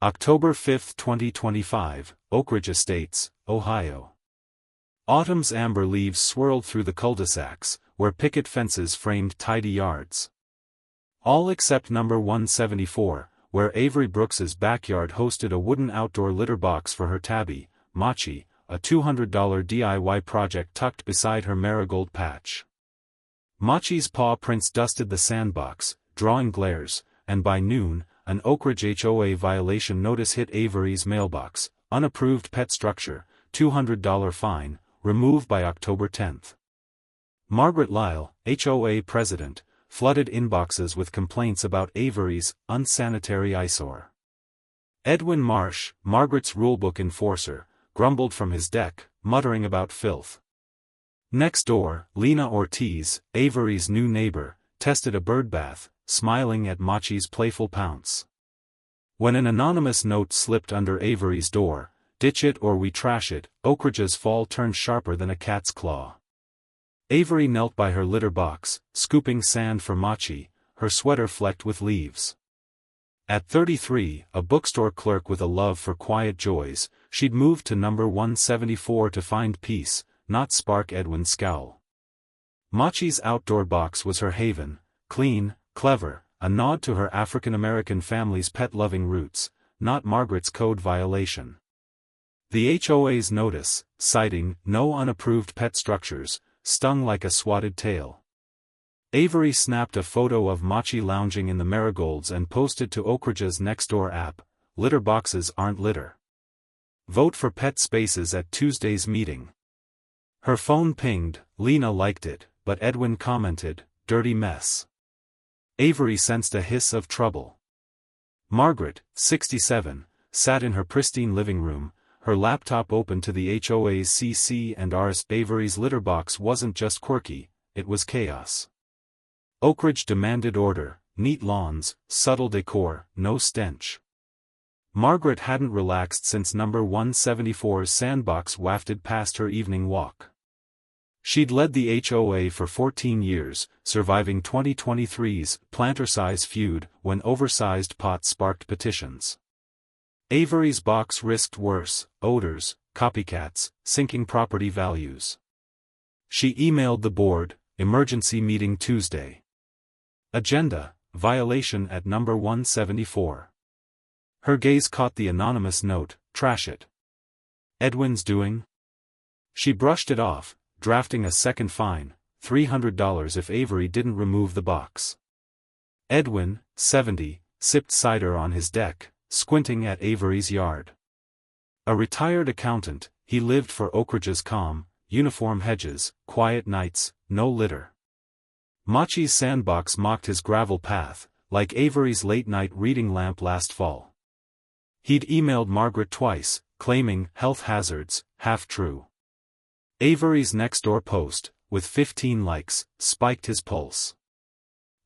October 5, 2025, Oak Ridge Estates, Ohio. Autumn's amber leaves swirled through the cul-de-sacs, where picket fences framed tidy yards. All except number 174, where Avery Brooks's backyard hosted a wooden outdoor litter box for her tabby, Machi, a $200 DIY project tucked beside her marigold patch. Machi's paw prints dusted the sandbox, drawing glares, and by noon, an Oak Ridge HOA violation notice hit Avery's mailbox: unapproved pet structure, $200 fine, removed by October 10. Margaret Lyle, HOA president, flooded inboxes with complaints about Avery's unsanitary eyesore. Edwin Marsh, Margaret's rulebook enforcer, grumbled from his deck, muttering about filth. Next door, Lena Ortiz, Avery's new neighbor, tested a birdbath, smiling at Machi's playful pounce. When an anonymous note slipped under Avery's door, "Ditch it or we trash it," Oak Ridge's fall turned sharper than a cat's claw. Avery knelt by her litter box, scooping sand for Machi, her sweater flecked with leaves. At 33, a bookstore clerk with a love for quiet joys, she'd moved to number 174 to find peace, not spark Edwin's scowl. Machi's outdoor box was her haven, clean, clever, a nod to her African-American family's pet-loving roots, not Margaret's code violation. The HOA's notice, citing "no unapproved pet structures," stung like a swatted tail. Avery snapped a photo of Machi lounging in the marigolds and posted to Oak Ridge's Nextdoor app, "Litter boxes aren't litter. Vote for pet spaces at Tuesday's meeting." Her phone pinged. Lena liked it, but Edwin commented, "Dirty mess." Avery sensed a hiss of trouble. Margaret, 67, sat in her pristine living room, her laptop open to the HOA's CC&Rs. Avery's litter box wasn't just quirky, it was chaos. Oak Ridge demanded order: neat lawns, subtle decor, no stench. Margaret hadn't relaxed since number 174's sandbox wafted past her evening walk. She'd led the HOA for 14 years, surviving 2023's planter-size feud when oversized pots sparked petitions. Avery's box risked worse: odors, copycats, sinking property values. She emailed the board: emergency meeting Tuesday. Agenda: violation at number 174. Her gaze caught the anonymous note: "Trash it." Edwin's doing? She brushed it off, drafting a second fine, $300 if Avery didn't remove the box. Edwin, 70, sipped cider on his deck, squinting at Avery's yard. A retired accountant, he lived for Oak Ridge's calm, uniform hedges, quiet nights, no litter. Machi's sandbox mocked his gravel path, like Avery's late-night reading lamp last fall. He'd emailed Margaret twice, claiming health hazards, half true. Avery's Nextdoor post, with 15 likes, spiked his pulse.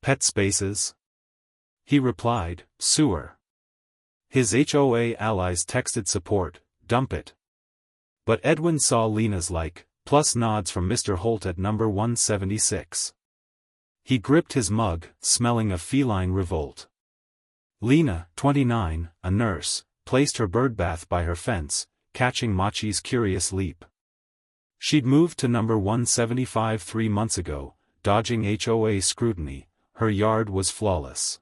"Pet spaces?" He replied, "Sewer." His HOA allies texted support, "Dump it." But Edwin saw Lena's like, plus nods from Mr. Holt at number 176. He gripped his mug, smelling of feline revolt. Lena, 29, a nurse, placed her birdbath by her fence, catching Machi's curious leap. She'd moved to number 175 3 months ago, dodging HOA scrutiny. Her yard was flawless.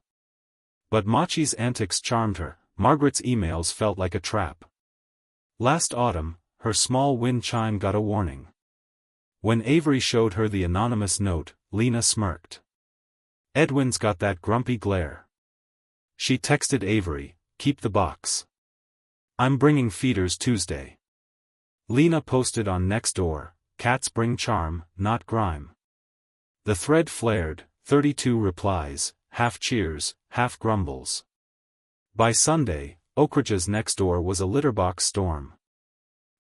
But Machi's antics charmed her. Margaret's emails felt like a trap. Last autumn, her small wind chime got a warning. When Avery showed her the anonymous note, Lena smirked. Edwin's got that grumpy glare. She texted Avery, "Keep the box. I'm bringing feeders Tuesday." Lena posted on Nextdoor, "Cats bring charm, not grime." The thread flared, 32 replies, half cheers, half grumbles. By Sunday, Oak Ridge's Nextdoor was a litterbox storm.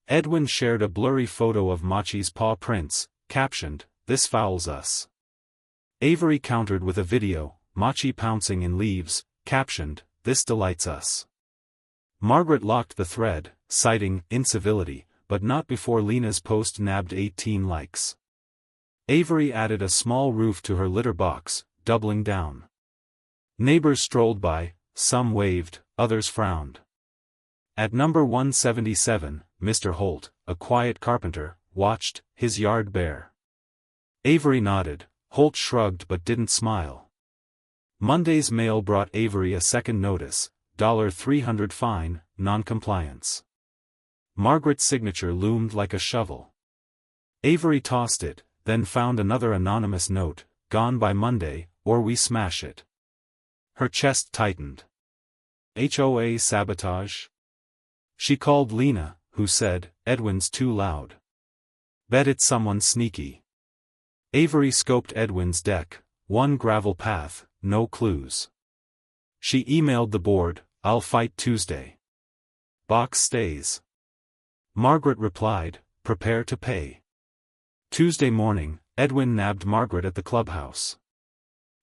Edwin shared a blurry photo of Machi's paw prints, captioned, "This fouls us." Avery countered with a video, Machi pouncing in leaves, captioned, "This delights us." Margaret locked the thread, citing incivility, but not before Lena's post nabbed 18 likes. Avery added a small roof to her litter box, doubling down. Neighbors strolled by, some waved, others frowned. At number 177, Mr. Holt, a quiet carpenter, watched, his yard bare. Avery nodded. Holt shrugged but didn't smile. Monday's mail brought Avery a second notice, $300 fine, non-compliance. Margaret's signature loomed like a shovel. Avery tossed it, then found another anonymous note, gone by Monday, or we smash it. Her chest tightened. HOA sabotage? She called Lena, who said, Edwin's too loud. Bet it's someone sneaky. Avery scoped Edwin's deck, one gravel path, no clues. She emailed the board, I'll fight Tuesday. Box stays. Margaret replied, prepare to pay. Tuesday morning, Edwin nabbed Margaret at the clubhouse.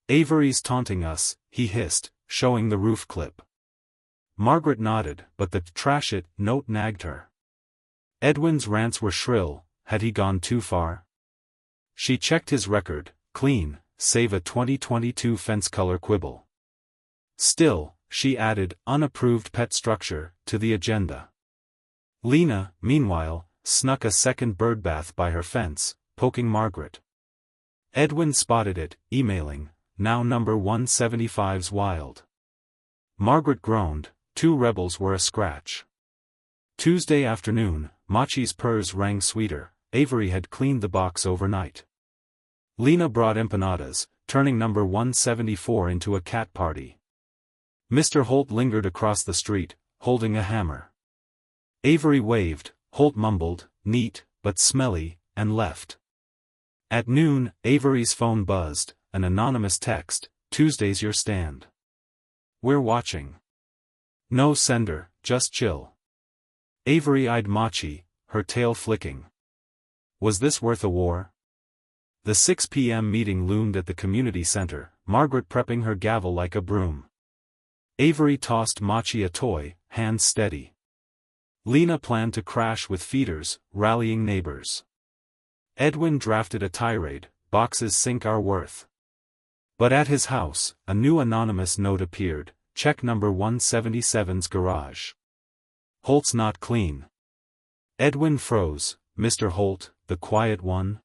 Avery's taunting us, he hissed, showing the roof clip. Margaret nodded, but the trash it note nagged her. Edwin's rants were shrill, had he gone too far? She checked his record, clean, save a 2022 fence color quibble. Still, she added, unapproved pet structure, to the agenda. Lena, meanwhile, snuck a second birdbath by her fence, poking Margaret. Edwin spotted it, emailing, now number 175's wild. Margaret groaned, 2 rebels were a scratch. Tuesday afternoon, Machi's purrs rang sweeter. Avery had cleaned the box overnight. Lena brought empanadas, turning number 174 into a cat party. Mr. Holt lingered across the street, holding a hammer. Avery waved, Holt mumbled, neat, but smelly, and left. At noon, Avery's phone buzzed, an anonymous text, Tuesday's your stand. We're watching. No sender, just chill. Avery eyed Machi, her tail flicking. Was this worth a war? The 6 p.m. meeting loomed at the community center, Margaret prepping her gavel like a broom. Avery tossed Machi a toy, hands steady. Lena planned to crash with feeders, rallying neighbors. Edwin drafted a tirade, boxes sink our worth. But at his house, a new anonymous note appeared, check number 177's garage. Holt's not clean. Edwin froze, Mr. Holt, the quiet one?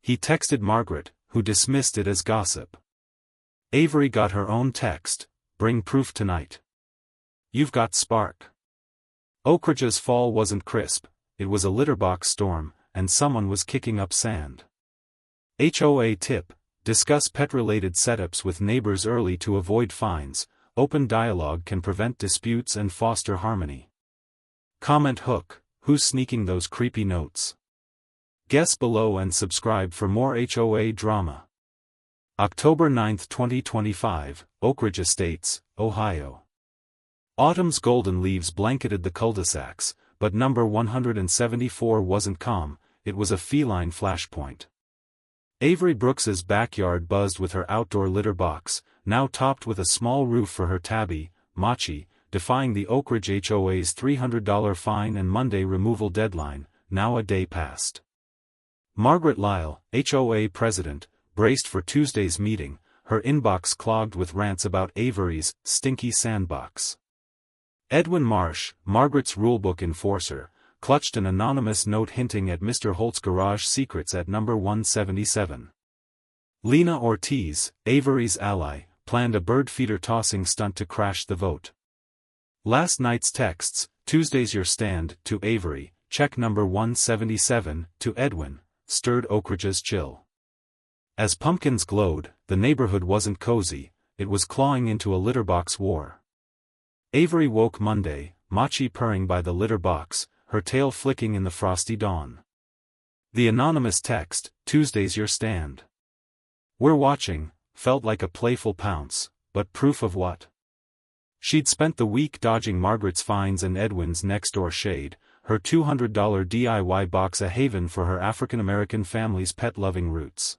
He texted Margaret, who dismissed it as gossip. Avery got her own text, bring proof tonight. You've got spark. Oak Ridge's fall wasn't crisp, it was a litterbox storm, and someone was kicking up sand. HOA tip, discuss pet-related setups with neighbors early to avoid fines, open dialogue can prevent disputes and foster harmony. Comment hook, who's sneaking those creepy notes? Guess below and subscribe for more HOA drama. October 9, 2025, Oak Ridge Estates, Ohio. Autumn's golden leaves blanketed the cul-de-sacs, but number 174 wasn't calm, it was a feline flashpoint. Avery Brooks's backyard buzzed with her outdoor litter box, now topped with a small roof for her tabby, Machi, defying the Oak Ridge HOA's $300 fine and Monday removal deadline, now a day past. Margaret Lyle, HOA president, braced for Tuesday's meeting, her inbox clogged with rants about Avery's stinky sandbox. Edwin Marsh, Margaret's rulebook enforcer, clutched an anonymous note hinting at Mr. Holt's garage secrets at number 177. Lena Ortiz, Avery's ally, planned a bird feeder tossing stunt to crash the vote. Last night's texts, Tuesday's your stand, to Avery, check number 177, to Edwin, stirred Oak Ridge's chill. As pumpkins glowed, the neighborhood wasn't cozy, it was clawing into a litterbox war. Avery woke Monday, Machi purring by the litter box, her tail flicking in the frosty dawn. The anonymous text, Tuesday's your stand. We're watching, felt like a playful pounce, but proof of what? She'd spent the week dodging Margaret's fines and Edwin's next-door shade, her $200 DIY box a haven for her African-American family's pet-loving roots.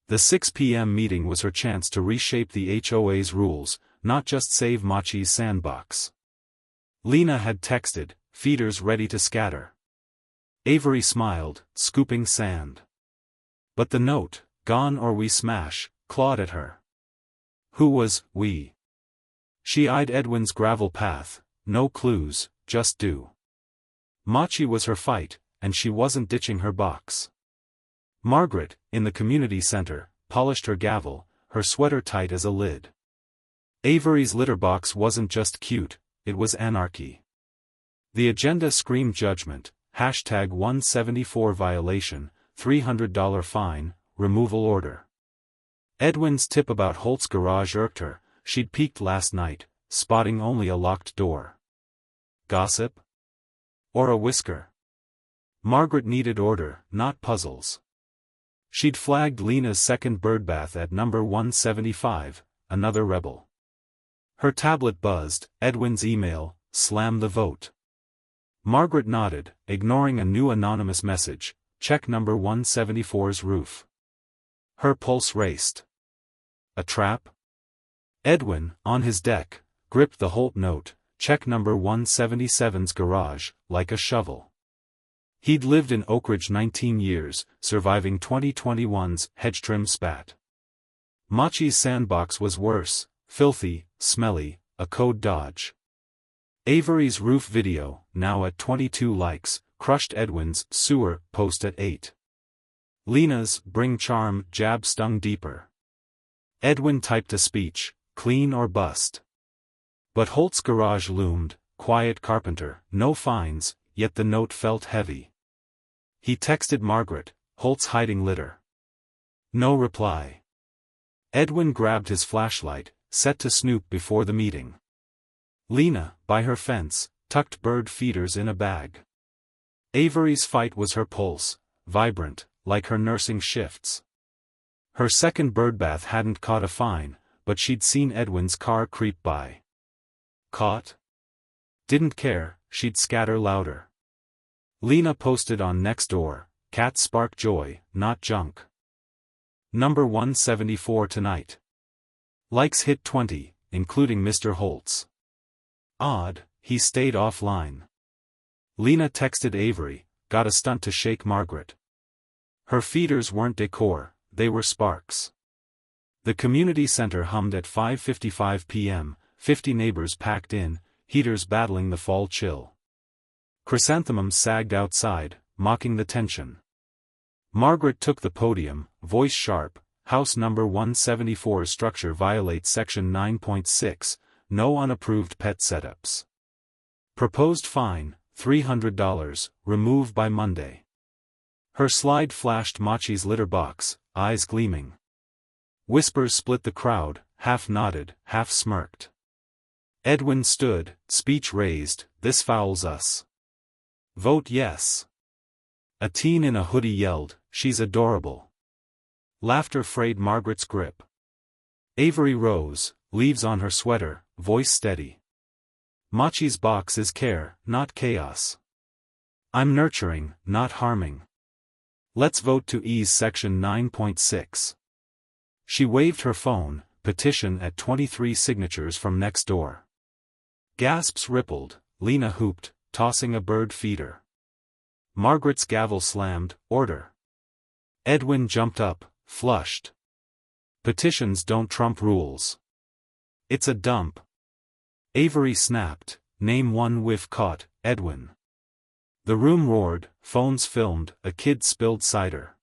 The 6 p.m. meeting was her chance to reshape the HOA's rules, not just save Machi's sandbox. Lena had texted, feeders ready to scatter. Avery smiled, scooping sand. But the note, gone or we smash, clawed at her. Who was we? She eyed Edwin's gravel path, no clues, just do. Machi was her fight, and she wasn't ditching her box. Margaret, in the community center, polished her gavel, her sweater tight as a lid. Avery's litter box wasn't just cute, it was anarchy. The agenda screamed judgment, #174 violation, $300 fine, removal order. Edwin's tip about Holt's garage irked her. She'd peeked last night, spotting only a locked door. Gossip? Or a whisker? Margaret needed order, not puzzles. She'd flagged Lena's second birdbath at number 175, another rebel. Her tablet buzzed, Edwin's email, slam the vote. Margaret nodded, ignoring a new anonymous message, check number 174's roof. Her pulse raced. A trap? Edwin, on his deck, gripped the Holt note, check number 177's garage, like a shovel. He'd lived in Oakridge 19 years, surviving 2021's hedge trim spat. Machi's sandbox was worse, filthy, smelly, a code dodge. Avery's roof video, now at 22 likes, crushed Edwin's sewer post at 8. Lena's bring charm jab stung deeper. Edwin typed a speech, clean or bust. But Holt's garage loomed, quiet carpenter, no fines, yet the note felt heavy. He texted Margaret, Holt's hiding litter. No reply. Edwin grabbed his flashlight, set to snoop before the meeting. Lena, by her fence, tucked bird feeders in a bag. Avery's fight was her pulse, vibrant, like her nursing shifts. Her second birdbath hadn't caught a fine, but she'd seen Edwin's car creep by. Caught? Didn't care, she'd scatter louder. Lena posted on Nextdoor, cats spark joy, not junk. Number 174 tonight. Likes hit 20, including Mr. Holt's. Odd, he stayed offline. Lena texted Avery, got a stunt to shake Margaret. Her feeders weren't decor, they were sparks. The community center hummed at 5:55 p.m., 50 neighbors packed in, heaters battling the fall chill. Chrysanthemums sagged outside, mocking the tension. Margaret took the podium, voice sharp, House number 174's structure violates Section 9.6, no unapproved pet setups. Proposed fine, $300, remove by Monday. Her slide flashed Machi's litter box, eyes gleaming. Whispers split the crowd, half nodded, half smirked. Edwin stood, speech raised, this fouls us. Vote yes. A teen in a hoodie yelled, she's adorable. Laughter frayed Margaret's grip. Avery rose, leaves on her sweater, voice steady. Machi's box is care, not chaos. I'm nurturing, not harming. Let's vote to ease Section 9.6. She waved her phone, petition at 23 signatures from next door. Gasps rippled, Lena hooped, tossing a bird feeder. Margaret's gavel slammed, order. Edwin jumped up, flushed. Petitions don't trump rules. It's a dump. Avery snapped, name one whiff caught, Edwin. The room roared, phones filmed, a kid spilled cider.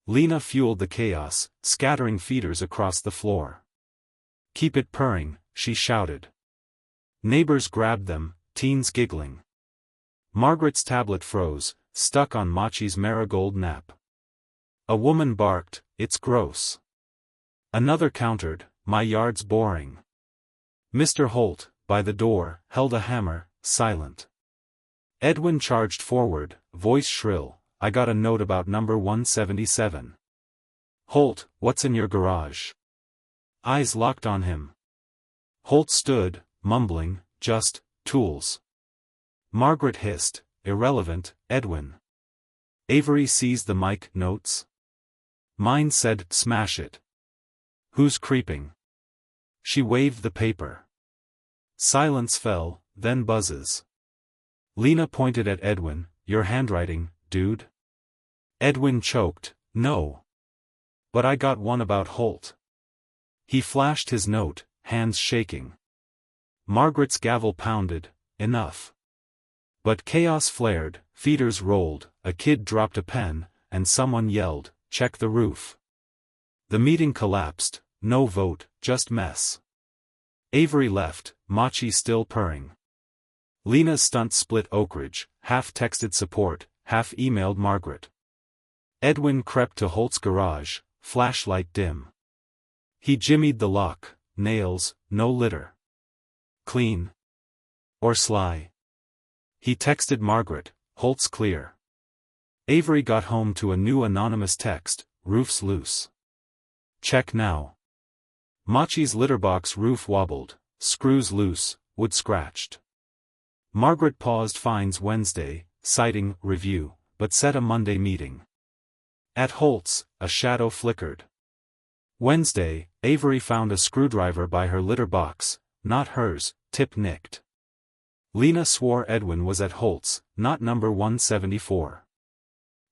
Lena fueled the chaos, scattering feeders across the floor. Keep it purring, she shouted. Neighbors grabbed them, teens giggling. Margaret's tablet froze, stuck on Machi's marigold nap. A woman barked, it's gross. Another countered, my yard's boring. Mr. Holt, by the door, held a hammer, silent. Edwin charged forward, voice shrill, I got a note about number 177. Holt, what's in your garage? Eyes locked on him. Holt stood, mumbling, just, tools. Margaret hissed, irrelevant, Edwin. Avery seized the mic, notes. Mine said, smash it. Who's creeping? She waved the paper. Silence fell, then buzzes. Lena pointed at Edwin, your handwriting, dude. Edwin choked, no. But I got one about Holt. He flashed his note, hands shaking. Margaret's gavel pounded, enough. But chaos flared, feeders rolled, a kid dropped a pen, and someone yelled, "Check the roof." The meeting collapsed, no vote, just mess. Avery left, Machi still purring. Lena's stunt split Oakridge, half texted support, half emailed Margaret. Edwin crept to Holt's garage, flashlight dim. He jimmied the lock, nails, no litter. Clean. Or sly. He texted Margaret, "Holt's clear." Avery got home to a new anonymous text, "Roof's loose. Check now." Machi's litterbox roof wobbled, screws loose, wood scratched. Margaret paused finds Wednesday, citing review, but set a Monday meeting. At Holt's, a shadow flickered. Wednesday, Avery found a screwdriver by her litter box, not hers, tip nicked. Lena swore Edwin was at Holt's, not number 174.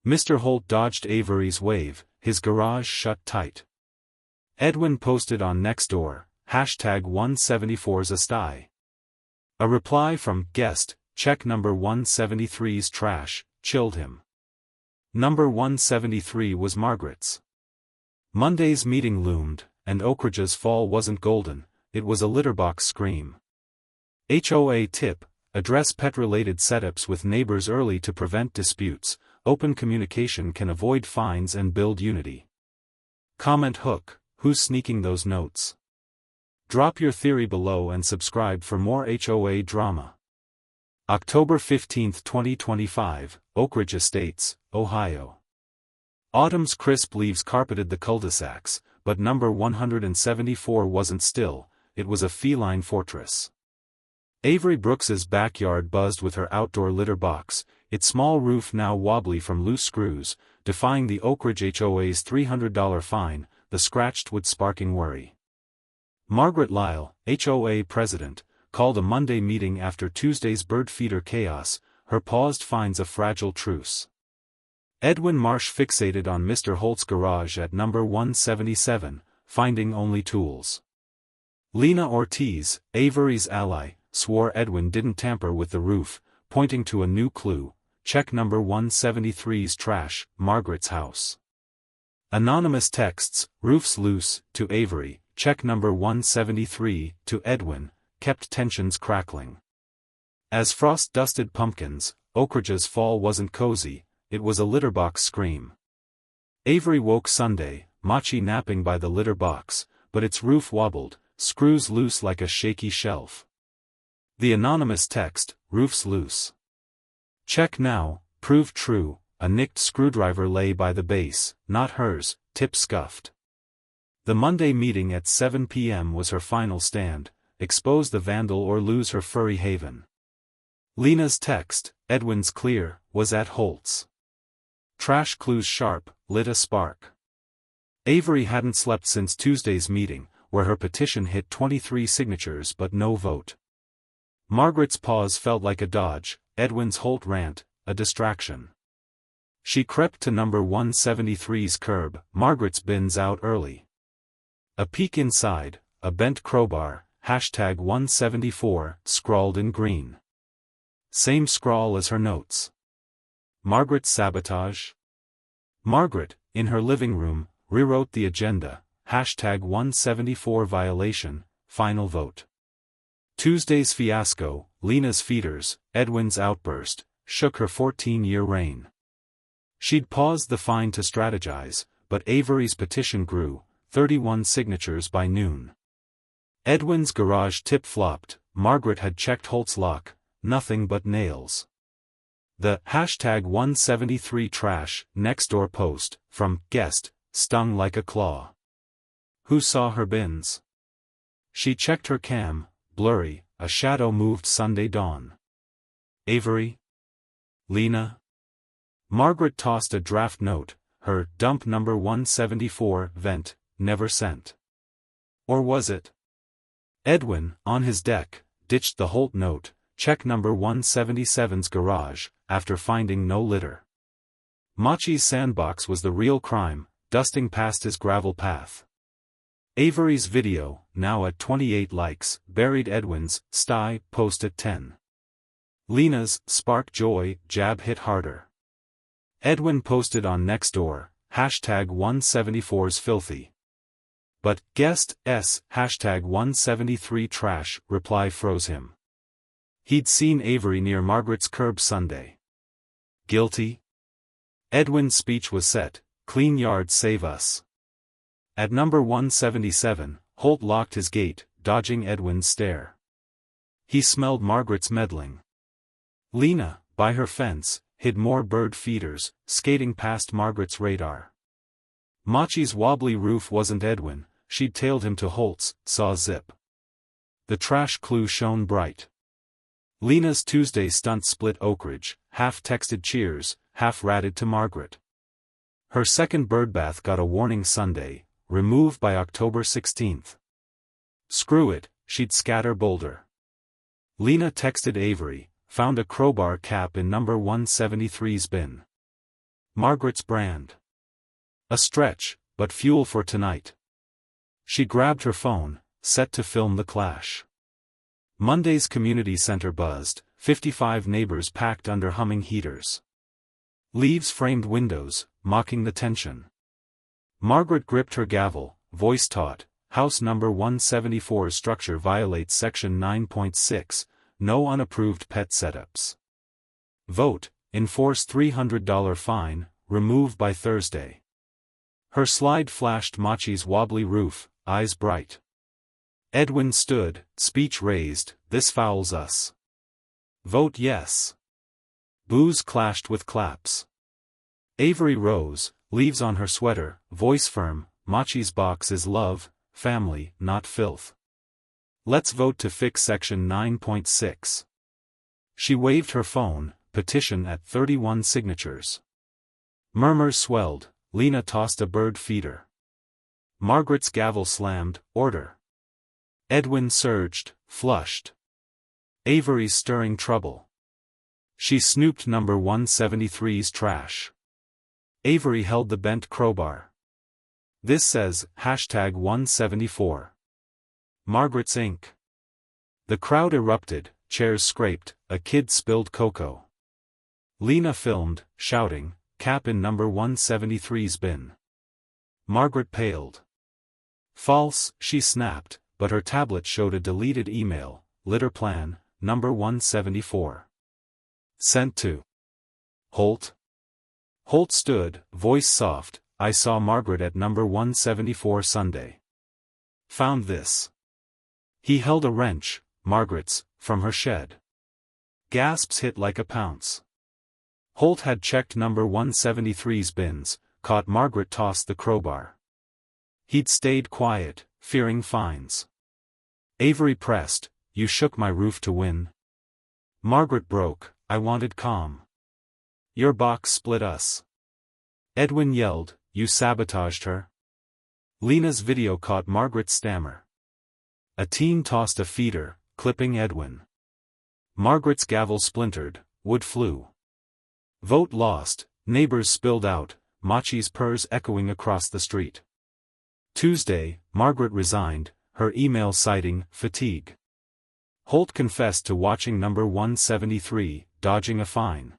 Mr. Holt dodged Avery's wave, his garage shut tight. Edwin posted on Nextdoor, #174's a sty. A reply from guest, check number 173's trash, chilled him. Number 173 was Margaret's. Monday's meeting loomed, and Oakridge's fall wasn't golden, it was a litterbox scream. HOA tip, address pet-related setups with neighbors early to prevent disputes, open communication can avoid fines and build unity. Comment hook, who's sneaking those notes? Drop your theory below and subscribe for more HOA drama. October 15, 2025, Oakridge Estates, Ohio. Autumn's crisp leaves carpeted the cul-de-sacs, but number 174 wasn't still, it was a feline fortress. Avery Brooks's backyard buzzed with her outdoor litter box, its small roof now wobbly from loose screws, defying the Oakridge HOA's $300 fine, the scratched wood sparking worry. Margaret Lyle, HOA president, called a Monday meeting after Tuesday's bird feeder chaos, her paused finds a fragile truce. Edwin Marsh fixated on Mr. Holt's garage at number 177, finding only tools. Lena Ortiz, Avery's ally, swore Edwin didn't tamper with the roof, pointing to a new clue, check number 173's trash, Margaret's house. Anonymous texts, roof's loose, to Avery, check number 173, to Edwin, kept tensions crackling. As frost dusted pumpkins, Oakridge's fall wasn't cozy, it was a litterbox scream. Avery woke Sunday, Machi napping by the litter box, but its roof wobbled, screws loose like a shaky shelf. The anonymous text, roof's loose. Check now, proved true, a nicked screwdriver lay by the base, not hers, tip scuffed. The Monday meeting at 7 p.m. was her final stand, expose the vandal or lose her furry haven. Lena's text, Edwin's clear, was at Holt's. Trash clues sharp, lit a spark. Avery hadn't slept since Tuesday's meeting, where her petition hit 23 signatures but no vote. Margaret's pause felt like a dodge, Edwin's Holt rant, a distraction. She crept to number 173's curb, Margaret's bins out early. A peek inside, a bent crowbar, #174, scrawled in green. Same scrawl as her notes. Margaret's sabotage? Margaret, in her living room, rewrote the agenda, #174 violation, final vote. Tuesday's fiasco, Lena's feeders, Edwin's outburst, shook her 14-year reign. She'd paused the fine to strategize, but Avery's petition grew, 31 signatures by noon. Edwin's garage tip-flopped, Margaret had checked Holt's lock, nothing but nails. The #173 trash, Nextdoor post, from guest, stung like a claw. Who saw her bins? She checked her cam, blurry, a shadow moved Sunday dawn. Avery? Lena? Margaret tossed a draft note, her dump number 174 vent, never sent. Or was it? Edwin, on his deck, ditched the Holt note, check number 177's garage, after finding no litter. Machi's sandbox was the real crime, dusting past his gravel path. Avery's video, now at 28 likes, buried Edwin's sty post at 10. Lena's spark joy jab hit harder. Edwin posted on Nextdoor, #174's filthy. But, guest, #173 trash, reply froze him. He'd seen Avery near Margaret's curb Sunday. Guilty? Edwin's speech was set, clean yards save us. At number 177, Holt locked his gate, dodging Edwin's stare. He smelled Margaret's meddling. Lena, by her fence, hid more bird feeders, skating past Margaret's radar. Machi's wobbly roof wasn't Edwin, she'd tailed him to Holt's, saw zip. The trash clue shone bright. Lena's Tuesday stunt split Oakridge, half texted cheers, half ratted to Margaret. Her second birdbath got a warning Sunday, remove by October 16th. Screw it, she'd scatter Boulder. Lena texted Avery, found a crowbar cap in number 173's bin. Margaret's brand. A stretch, but fuel for tonight. She grabbed her phone, set to film the clash. Monday's community center buzzed, 55 neighbors packed under humming heaters. Leaves framed windows, mocking the tension. Margaret gripped her gavel, voice taut, house number 174's structure violates section 9.6, no unapproved pet setups. Vote, enforce $300 fine, remove by Thursday. Her slide flashed Machi's wobbly roof, eyes bright. Edwin stood, speech raised, this fouls us. Vote yes. Boos clashed with claps. Avery rose, leaves on her sweater, voice firm, Machi's box is love, family, not filth. Let's vote to fix section 9.6. She waved her phone, petition at 31 signatures. Murmurs swelled, Lena tossed a bird feeder. Margaret's gavel slammed, order. Edwin surged, flushed. Avery's stirring trouble. She snooped number 173's trash. Avery held the bent crowbar. This says, #174. Margaret's Inc. The crowd erupted, chairs scraped, a kid spilled cocoa. Lena filmed, shouting, cap in number 173's bin. Margaret paled. False, she snapped, but her tablet showed a deleted email, litter plan, number 174. Sent to Holt. Holt stood, voice soft, I saw Margaret at number 174 Sunday. Found this. He held a wrench, Margaret's, from her shed. Gasps hit like a pounce. Holt had checked number 173's bins, caught Margaret toss the crowbar. He'd stayed quiet, fearing fines. Avery pressed, you shook my roof to win. Margaret broke, I wanted calm. Your box split us. Edwin yelled, you sabotaged her. Lena's video caught Margaret's stammer. A teen tossed a feeder, clipping Edwin. Margaret's gavel splintered, wood flew. Vote lost, neighbors spilled out, Machi's purrs echoing across the street. Tuesday, Margaret resigned, her email citing fatigue. Holt confessed to watching number 173, dodging a fine.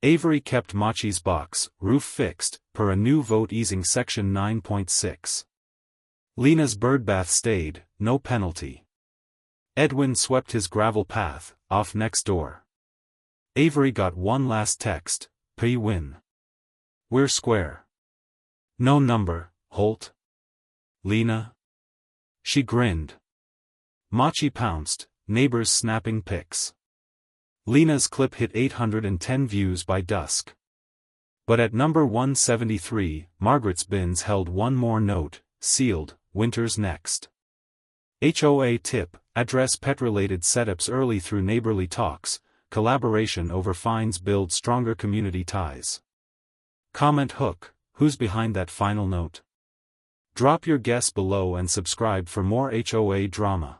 Avery kept Machi's box, roof fixed, per a new vote easing section 9.6. Lena's birdbath stayed, no penalty. Edwin swept his gravel path, off Nextdoor. Avery got one last text, P-win. We're square. No number, Holt. Lena? She grinned. Machi pounced, neighbors snapping pics. Lena's clip hit 810 views by dusk. But at number 173, Margaret's bins held one more note, sealed, winter's next. HOA tip, address pet-related setups early through neighborly talks, collaboration over fines build stronger community ties. Comment hook, who's behind that final note? Drop your guess below and subscribe for more HOA drama.